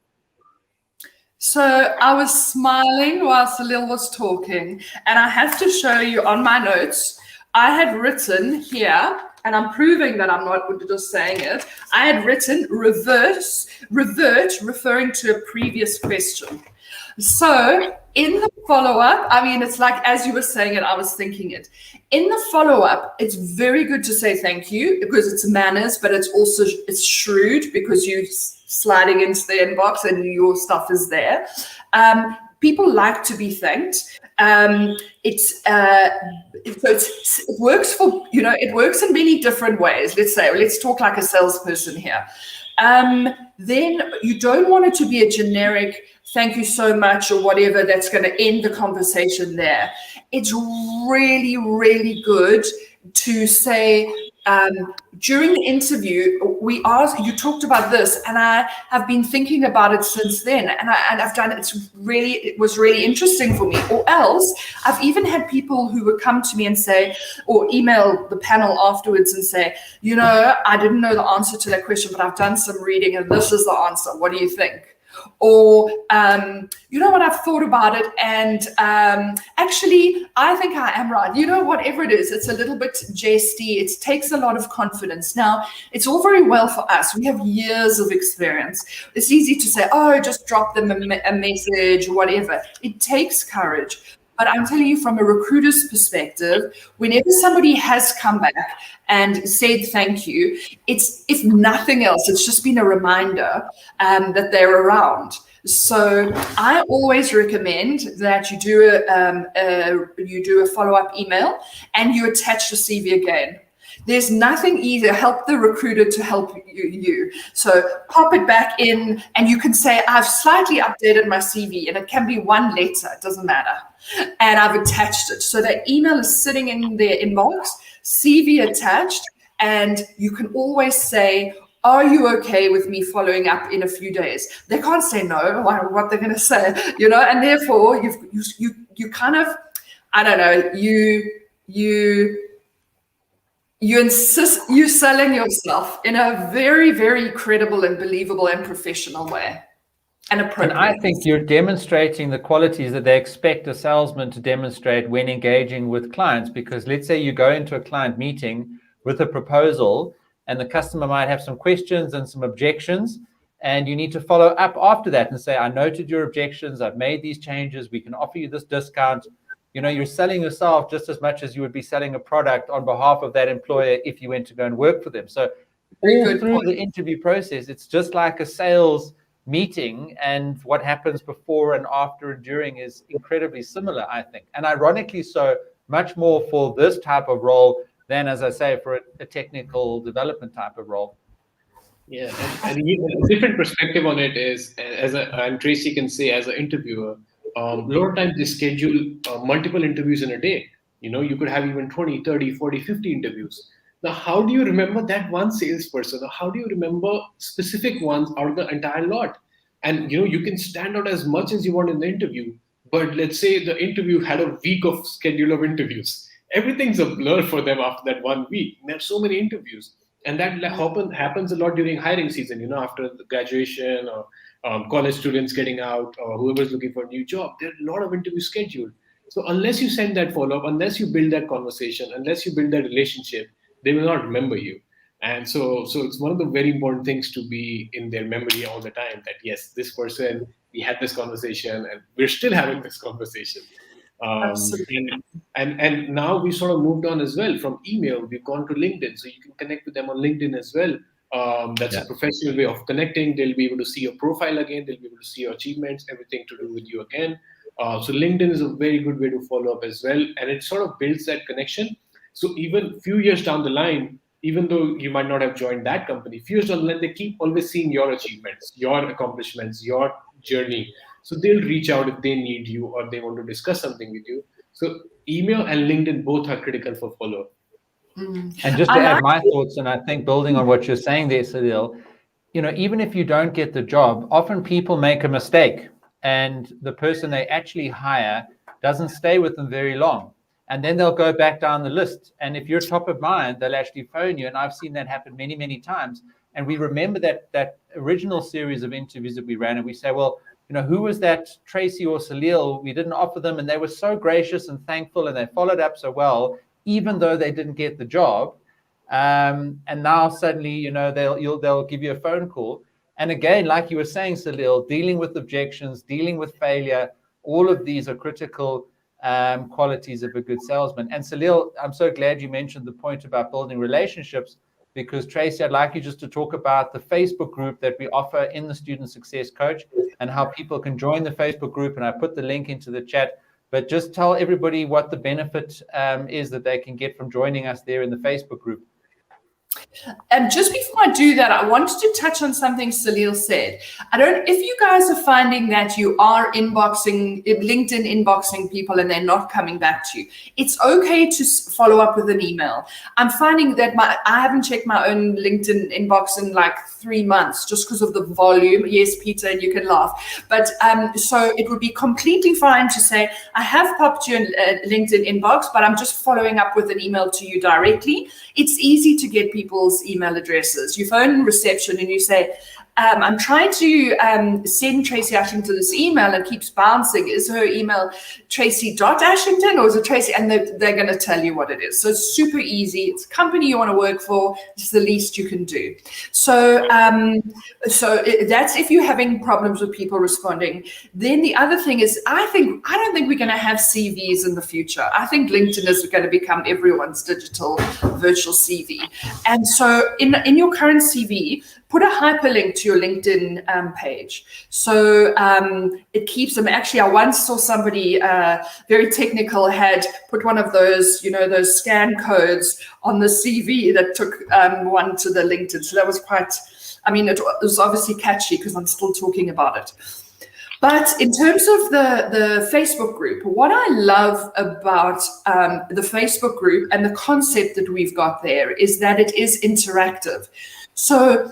So I was smiling while Salil was talking, and I have to show you on my notes, I had written here, and I'm proving that I'm not just saying it, I had written revert, referring to a previous question. So in the follow-up, I mean, it's like, as you were saying it, I was thinking it. In the follow-up, it's very good to say thank you because it's manners, but it's shrewd because you're sliding into the inbox and your stuff is there. People like to be thanked. It works for, it works in many different ways. Let's talk like a salesperson here. Then you don't want it to be a generic thank you so much or whatever that's going to end the conversation there. It's really, really good to say, during the interview, you talked about this, and I have been thinking about it since then, and I've done it. It was really interesting for me. Or else, I've even had people who would come to me and say, or email the panel afterwards and say, I didn't know the answer to that question, but I've done some reading, and this is the answer. What do you think? Or, what, I've thought about it, and actually, I think I am right. Whatever it is, it's a little bit jesty. It takes a lot of confidence. Now, it's all very well for us. We have years of experience. It's easy to say, just drop them a message or whatever. It takes courage. But I'm telling you, from a recruiter's perspective, whenever somebody has come back and said thank you, it's, if nothing else, it's just been a reminder that they're around. So I always recommend that you do a follow-up email and you attach the CV again. There's nothing easier. Help the recruiter to help you. So pop it back in, and you can say, I've slightly updated my CV, and it can be one letter, it doesn't matter. And I've attached it. So that email is sitting in their inbox, CV attached, and you can always say, are you okay with me following up in a few days? They can't say no, what they're going to say, and therefore you kind of, I don't know, you insist, you're selling yourself in a very, very credible and believable and professional way. And I think you're demonstrating the qualities that they expect a salesman to demonstrate when engaging with clients. Because let's say you go into a client meeting with a proposal and the customer might have some questions and some objections, and you need to follow up after that and say, I noted your objections, I've made these changes, we can offer you this discount. You're selling yourself just as much as you would be selling a product on behalf of that employer if you went to go and work for them. So all through the interview process, it's just like a sales meeting, and what happens before and after and during is incredibly similar, I think. And ironically so, much more for this type of role than, as I say, for a technical development type of role. Yeah, and a different perspective on it is, and Tracey can say as an interviewer, a lot of times they schedule multiple interviews in a day. You could have even 20, 30, 40, 50 interviews. Now, how do you remember that one salesperson, or how do you remember specific ones out of the entire lot? And you can stand out as much as you want in the interview, but let's say the interview had a week of schedule of interviews. Everything's a blur for them after that 1 week. There's so many interviews. And that happens a lot during hiring season, after the graduation or college students getting out or whoever's looking for a new job. There are a lot of interviews scheduled. So unless you send that follow-up, unless you build that conversation, unless you build that relationship, they will not remember you. And so it's one of the very important things to be in their memory all the time, that yes, this person, we had this conversation and we're still having this conversation. And now we sort of moved on as well from email. We've gone to LinkedIn, so you can connect with them on LinkedIn as well. That's a professional way of connecting. They'll be able to see your profile again. They'll be able to see your achievements, everything to do with you again. So LinkedIn is a very good way to follow up as well. And it sort of builds that connection. So even a few years down the line, even though you might not have joined that company, few years down the line, they keep always seeing your achievements, your accomplishments, your journey. So they'll reach out if they need you or they want to discuss something with you. So email and LinkedIn both are critical for follow-up. And just to add my thoughts, and I think building on what you're saying there, Salil, even if you don't get the job, often people make a mistake and the person they actually hire doesn't stay with them very long. And then they'll go back down the list. And if you're top of mind, they'll actually phone you. And I've seen that happen many, many times. And we remember that original series of interviews that we ran, and we say, well, who was that Tracey or Salil? We didn't offer them, and they were so gracious and thankful, and they followed up so well, even though they didn't get the job. And now suddenly, they'll give you a phone call. And again, like you were saying, Salil, dealing with objections, dealing with failure, all of these are critical qualities of a good salesman. And Salil, I'm so glad you mentioned the point about building relationships, because Tracey, I'd like you just to talk about the Facebook group that we offer in the Student Success Coach and how people can join the Facebook group. And I put the link into the chat, but just tell everybody what the benefit is that they can get from joining us there in the Facebook group. And just before I do that, I wanted to touch on something Salil said. If you guys are finding that you are LinkedIn inboxing people and they're not coming back to you, it's okay to follow up with an email. I'm finding that I haven't checked my own LinkedIn inbox in like 3 months just because of the volume. Yes, Peter, you can laugh. But so it would be completely fine to say, I have popped you a LinkedIn inbox, but I'm just following up with an email to you directly. It's easy to get people's email addresses. You phone reception and you say, I'm trying to send Tracey Ashington this email and keeps bouncing. Is her email Tracey.Ashington or is it Tracey? And they're going to tell you what it is. So it's super easy. It's a company you want to work for. It's the least you can do. So that's if you're having problems with people responding. Then the other thing is, I don't think we're going to have CVs in the future. I think LinkedIn is going to become everyone's digital virtual CV. And so in your current CV, put a hyperlink to your LinkedIn page. So it keeps them. Actually, I once saw somebody very technical had put one of those, those scan codes on the CV that took one to the LinkedIn. So that was quite, it was obviously catchy because I'm still talking about it. But in terms of the Facebook group, what I love about the Facebook group and the concept that we've got there is that it is interactive. So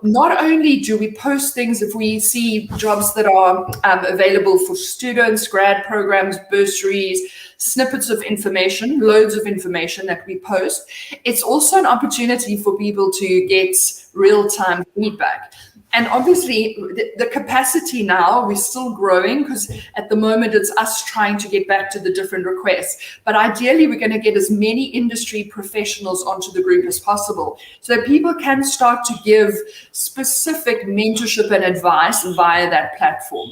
not only do we post things if we see jobs that are available for students, grad programs, bursaries, snippets of information, loads of information that we post, it's also an opportunity for people to get real-time feedback. And obviously, the capacity now, we're still growing because at the moment, it's us trying to get back to the different requests. But ideally, we're going to get as many industry professionals onto the group as possible so that people can start to give specific mentorship and advice via that platform.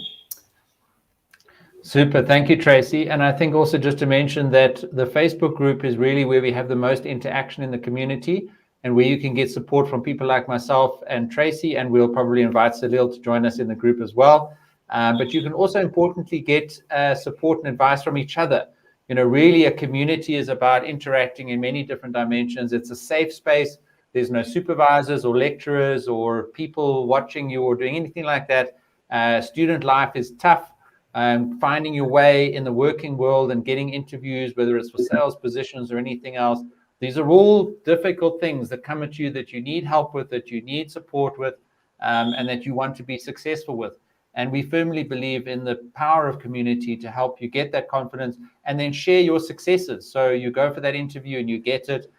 Super. Thank you, Tracey. And I think also just to mention that the Facebook group is really where we have the most interaction in the community, and where you can get support from people like myself and Tracey, and we'll probably invite Salil to join us in the group as well. But you can also importantly get support and advice from each other. Really a community is about interacting in many different dimensions. It's a safe space. There's no supervisors or lecturers or people watching you or doing anything like that. Student life is tough. Finding your way in the working world and getting interviews, whether it's for sales positions or anything else, these are all difficult things that come at you that you need help with, that you need support with, and that you want to be successful with. And we firmly believe in the power of community to help you get that confidence and then share your successes. So you go for that interview and you get it,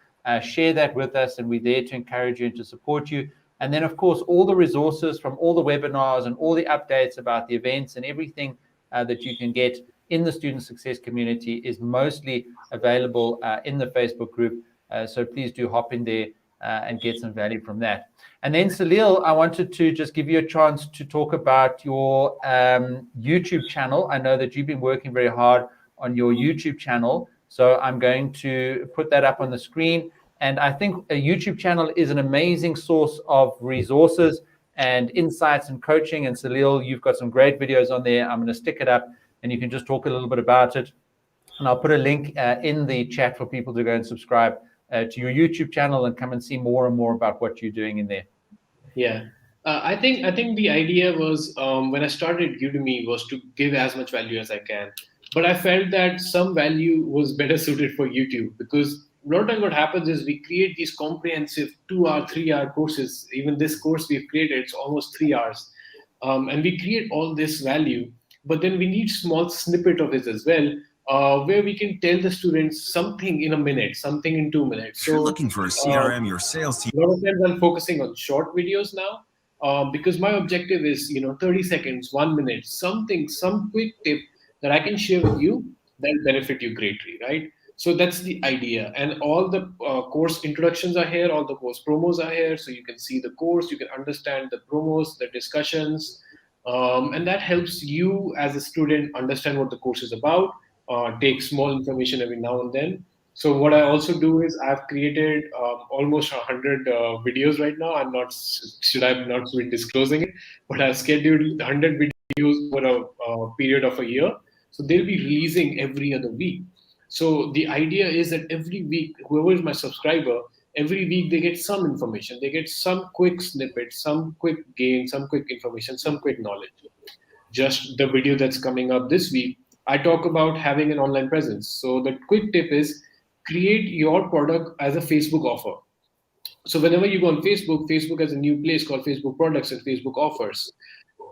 share that with us, and we're there to encourage you and to support you. And then, of course, all the resources from all the webinars and all the updates about the events and everything that you can get in the student success community is mostly available in the Facebook group. So please do hop in there and get some value from that. And then, Salil, I wanted to just give you a chance to talk about your YouTube channel. I know that you've been working very hard on your YouTube channel. So I'm going to put that up on the screen. And I think a YouTube channel is an amazing source of resources and insights and coaching. And Salil, you've got some great videos on there. I'm going to stick it up and you can just talk a little bit about it. And I'll put a link in the chat for people to go and subscribe to your YouTube channel and come and see more and more about what you're doing in there. Yeah, I think the idea was when I started Udemy was to give as much value as I can. But I felt that some value was better suited for YouTube because lot of times what happens is we create these comprehensive 2-hour, 3-hour courses. Even this course we've created, it's almost 3 hours. And we create all this value, but then we need small snippet of it as well, where we can tell the students something in a minute, something in 2 minutes. If you're looking for a CRM, your sales team. A lot of times I'm focusing on short videos now, because my objective is, 30 seconds, 1 minute, some quick tip that I can share with you that will benefit you greatly, right? So that's the idea. And all the course introductions are here, all the course promos are here. So you can see the course, you can understand the promos, the discussions, and that helps you as a student understand what the course is about, take small information every now and then. So what I also do is I've created almost 100 videos right now. Should I not be disclosing it, but I've scheduled 100 videos for a period of a year. So they'll be releasing every other week. So the idea is that every week, whoever is my subscriber, every week they get some information. They get some quick snippet, some quick gain, some quick information, some quick knowledge. Just the video that's coming up this week, I talk about having an online presence. So the quick tip is create your product as a Facebook offer. So whenever you go on Facebook, Facebook has a new place called Facebook Products and Facebook Offers.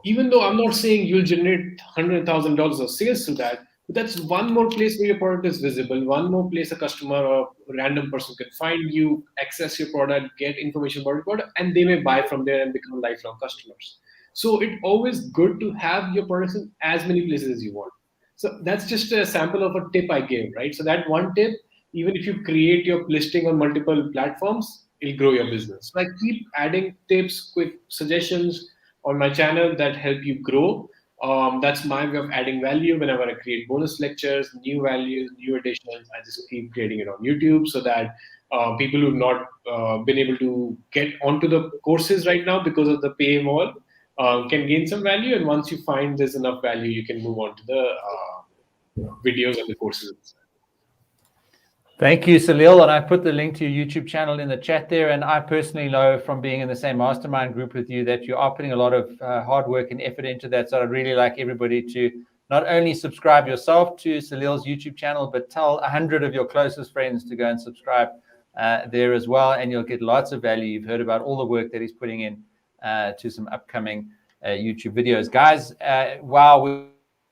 Even though I'm not saying you'll generate $100,000 of sales through that, but that's one more place where your product is visible, one more place a customer or a random person can find you, access your product, get information about your product, and they may buy from there and become lifelong customers. So it's always good to have your products in as many places as you want. So that's just a sample of a tip I gave, right? So that one tip, even if you create your listing on multiple platforms, it'll grow your business. So I keep adding tips, quick suggestions on my channel that help you grow. That's my way of adding value. Whenever I create bonus lectures, new values, new additions, I just keep creating it on YouTube so that people who've not been able to get onto the courses right now because of the paywall can gain some value. And once you find there's enough value, you can move on to the videos and the courses. Thank you, Salil. And I put the link to your YouTube channel in the chat there. And I personally know from being in the same mastermind group with you that you are putting a lot of hard work and effort into that. So I'd really like everybody to not only subscribe yourself to Salil's YouTube channel, but tell 100 of your closest friends to go and subscribe there as well. And you'll get lots of value. You've heard about all the work that he's putting in to some upcoming YouTube videos. Guys, wow,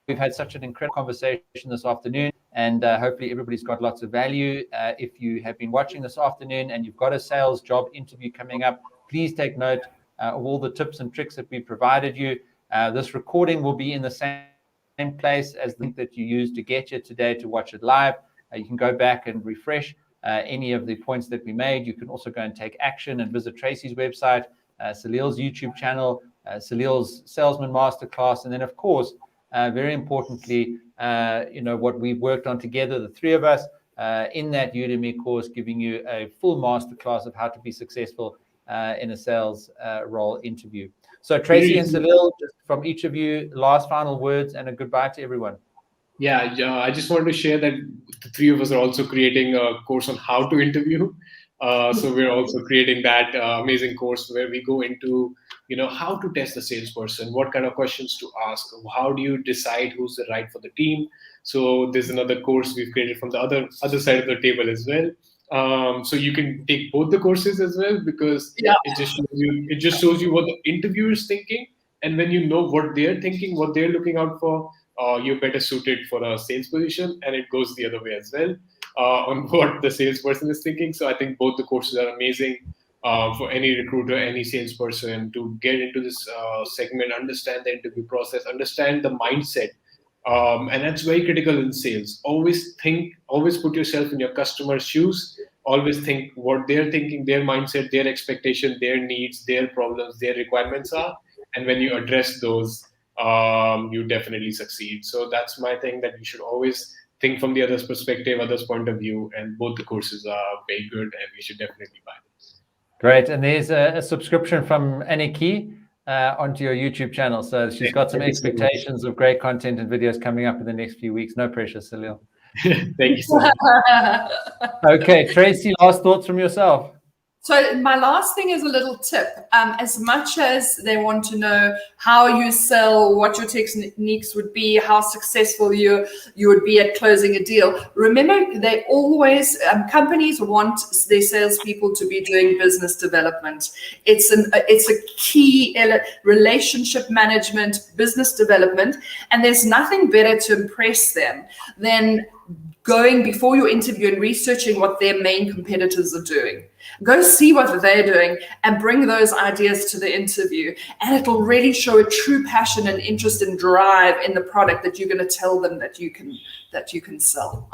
we've had such an incredible conversation this afternoon. And hopefully everybody's got lots of value. If you have been watching this afternoon and you've got a sales job interview coming up, please take note of all the tips and tricks that we provided you. This recording will be in the same place as the link that you used to get you today to watch it live. You can go back and refresh any of the points that we made. You can also go and take action and visit Tracey's website, Salil's YouTube channel, Salil's Salesman Masterclass, and then, of course, very importantly, what we've worked on together, the three of us, in that Udemy course, giving you a full masterclass of how to be successful in a sales role interview. So Tracey and Salil, just from each of you, last final words and a goodbye to everyone. Yeah, I just wanted to share that the three of us are also creating a course on how to interview. So we're also creating that amazing course where we go into, how to test the salesperson, what kind of questions to ask, how do you decide who's the right for the team. So there's another course we've created from the other side of the table as well. So you can take both the courses as well, because it just shows you what the interviewer is thinking. And when you know what they're thinking, what they're looking out for, you're better suited for a sales position. And it goes the other way as well, on what the salesperson is thinking. So I think both the courses are amazing for any recruiter, any salesperson to get into this segment, understand the interview process, understand the mindset. And that's very critical in sales. Always put yourself in your customer's shoes. Always think what they're thinking, their mindset, their expectation, their needs, their problems, their requirements are. And when you address those, you definitely succeed. So that's my thing, that you should always think from the other's perspective, other's point of view, and both the courses are very good, and you should definitely buy them. Great. And there's a subscription from Aniki onto your YouTube channel. So she's got some expectations of great content and videos coming up in the next few weeks. No pressure, Salil. Thank you so much. Okay, Tracey, last thoughts from yourself. So my last thing is a little tip. As much as they want to know how you sell, what your techniques would be, how successful you would be at closing a deal, remember they always, companies want their salespeople to be doing business development. It's a key relationship management, business development, and there's nothing better to impress them than going before your interview and researching what their main competitors are doing. Go see what they're doing and bring those ideas to the interview, and it'll really show a true passion and interest and drive in the product that you're going to tell them that you can sell.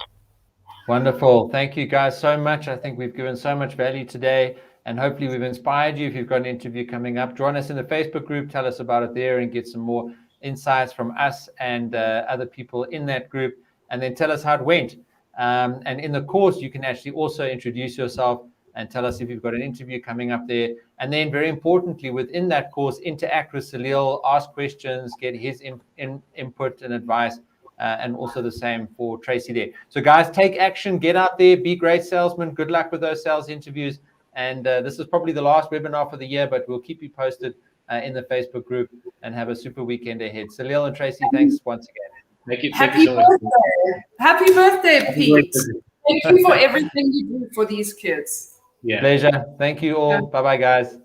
Wonderful. Thank you guys so much. I think we've given so much value today, and hopefully we've inspired you. If you've got an interview coming up, join us in the Facebook group, tell us about it there, and get some more insights from us and other people in that group, and then tell us how it went. And in the course, you can actually also introduce yourself and tell us if you've got an interview coming up there. And then very importantly, within that course, interact with Salil, ask questions, get his input and advice, and also the same for Tracey there. So guys, take action, get out there, be great salesmen. Good luck with those sales interviews. And this is probably the last webinar for the year, but we'll keep you posted in the Facebook group, and have a super weekend ahead. Salil and Tracey, thanks once again. Thank you. Happy birthday. Happy birthday, Pete. Thank you for everything you do for these kids. Yeah. Pleasure. Thank you all. Bye-bye, guys.